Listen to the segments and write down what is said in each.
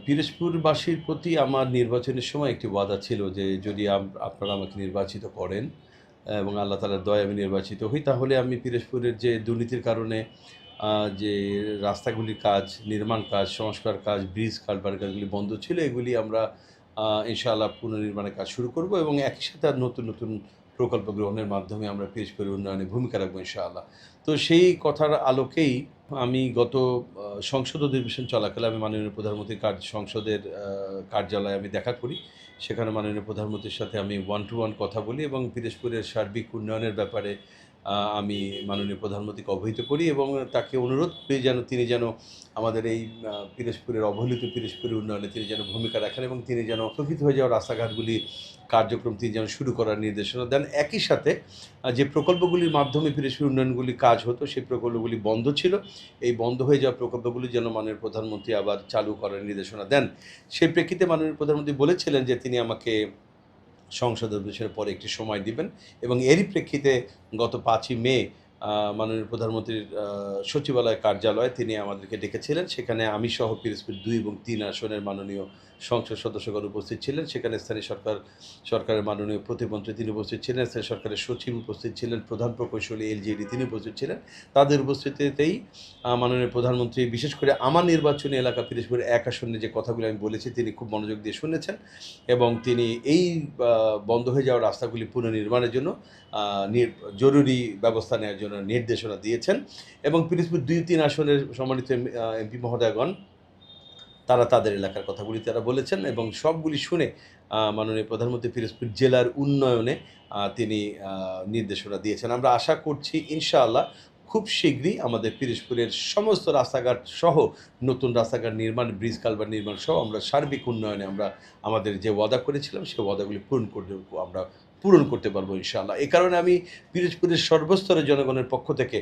পিরোজপুরবাসীর প্রতি আমার নির্বাচনের সময় একটি ওয়াদা ছিল যে যদি আপনারা আমাকে নির্বাচিত করেন এবং আল্লাহ তাআলার দয়ায় আমি নির্বাচিত হই, তাহলে আমি পিরোজপুরের যে দুর্নীতির কারণে যে রাস্তাগুলির কাজ, নির্মাণ কাজ, সংস্কার কাজ, ব্রিজ কালভার্টের কাজগুলি বন্ধ ছিল, এগুলি আমরা ইনশাআল্লাহ পুনর্নির্মাণের কাজ শুরু করব এবং একই সাথে আর নতুন, নতুন প্রকল্প গ্রহণের মাধ্যমে আমরা পিরোজপুরের উন্নয়নে ভূমিকা রাখবো ইনশাআল্লাহ। তো সেই কথার আলোকেই আমি গত সংসদ অধিবেশন চলাকালে আমি মাননীয় প্রধানমন্ত্রীর সংসদের কার্যালয়ে আমি দেখা করি। সেখানে মাননীয় প্রধানমন্ত্রীর সাথে আমি ওয়ান টু ওয়ান কথা বলি এবং পিরোজপুরের সার্বিক উন্নয়নের ব্যাপারে আমি মাননীয় প্রধানমন্ত্রীকে অবহিত করি এবং তাকে অনুরোধ করি তিনি যেন আমাদের এই পিরোজপুরের অবহেলিত পিরোজপুরের উন্নয়নে তিনি যেন ভূমিকা রাখেন এবং তিনি যেন স্থগিত হয়ে যাওয়া রাস্তাঘাটগুলি কার্যক্রম তিনি যেন শুরু করার নির্দেশনা দেন। একই সাথে যে প্রকল্পগুলির মাধ্যমে পিরোজপুর উন্নয়নগুলি কাজ হতো, সেই প্রকল্পগুলি বন্ধ ছিল। এই বন্ধ হয়ে যাওয়া প্রকল্পগুলি যেন মাননীয় প্রধানমন্ত্রী আবার চালু করার নির্দেশনা দেন। সেই প্রেক্ষিতে মাননীয় প্রধানমন্ত্রী বলেছিলেন যে তিনি আমাকে সংসদ অধিবেশনের পরে একটি সময় দিবেন এবং এরই প্রেক্ষিতে গত ৫ই মে মাননীয় প্রধানমন্ত্রীর সচিবালয় কার্যালয়ে তিনি আমাদেরকে ডেকেছিলেন। সেখানে আমি সহ পিরোজপুর ২ এবং ৩ আসনের মাননীয় সংসদ সদস্যগণ উপস্থিত ছিলেন। সেখানে স্থানীয় সরকারের মাননীয় প্রতিমন্ত্রী তিনি উপস্থিত ছিলেন, স্থানীয় সরকারের সচিব উপস্থিত ছিলেন, প্রধান প্রকৌশলী এলজিইডি তিনি উপস্থিত ছিলেন। তাদের উপস্থিতিতেই মাননীয় প্রধানমন্ত্রী বিশেষ করে আমার নির্বাচনী এলাকা পিরোজপুর ১ আসনে যে কথাগুলো আমি বলেছি তিনি খুব মনোযোগ দিয়ে শুনেছেন এবং তিনি এই বন্ধ হয়ে যাওয়া রাস্তাগুলি পুনর্নির্মাণের জন্য জরুরি ব্যবস্থা নেওয়ার জন্য নির্দেশনা দিয়েছেন এবং পিরোজপুর ২-৩ আসনের সম্মানিত এমপি মহোদয়গণ তারা তাদের এলাকার কথাগুলি তারা বলেছেন এবং সবগুলি শুনে মাননীয় প্রধানমন্ত্রী পিরোজপুর জেলার উন্নয়নে তিনি নির্দেশনা দিয়েছেন। আমরা আশা করছি ইনশাআল্লাহ খুব শীঘ্রই আমাদের পিরোজপুরের সমস্ত রাস্তাঘাট সহ নতুন রাস্তাঘাট নির্মাণ, ব্রিজ কালভার্ট নির্মাণ সহ আমরা সার্বিক উন্নয়নে আমরা আমাদের যে ওয়াদা করেছিলাম সেই ওয়াদাগুলি পূরণ করতে পারবো ইনশাআল্লাহ। এ কারণে আমি পিরোজপুরের সর্বস্তরের জনগণের পক্ষ থেকে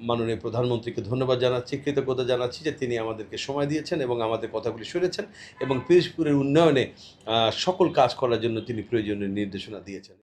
মাননীয় প্রধানমন্ত্রীকে ধন্যবাদ জানাচ্ছি, কৃতজ্ঞতা জানাচ্ছি যে তিনি আমাদেরকে সময় দিয়েছেন এবং আমাদের কথাগুলি শুনেছেন এবং পিরোজপুরের উন্নয়নে সকল কাজ করার জন্য তিনি প্রয়োজনীয় নির্দেশনা দিয়েছেন।